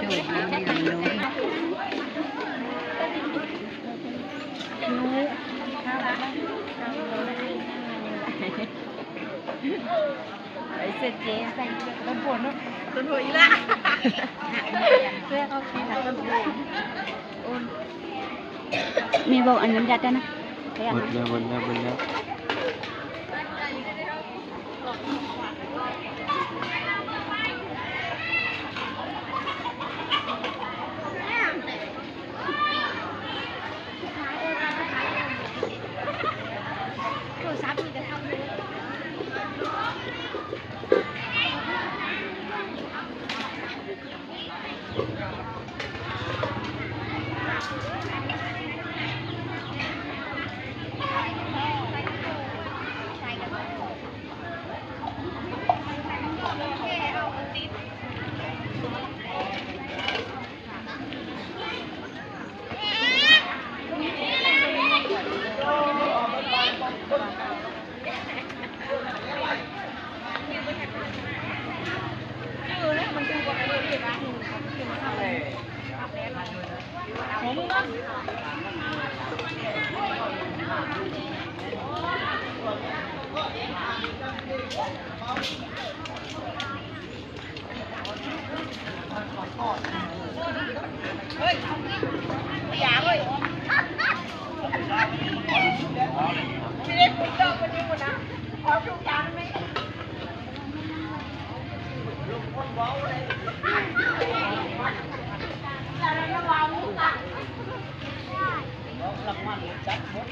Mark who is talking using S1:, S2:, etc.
S1: ไอ้เสื้อเจ๊ใส่ต้นโพนเนาะต้นโพอีละเสื้อเขาคิดต้นโพมีบอกอันน้ำยัดได้นะหมดแล้วเฮ้ยอย่าเลยไม่ได้พูดเลิกกันอยู่นะขอทุกอย่างไหมลูกคนเบาเลยแต่เราจะวางมุกอ่ะหลักมันจัดหมด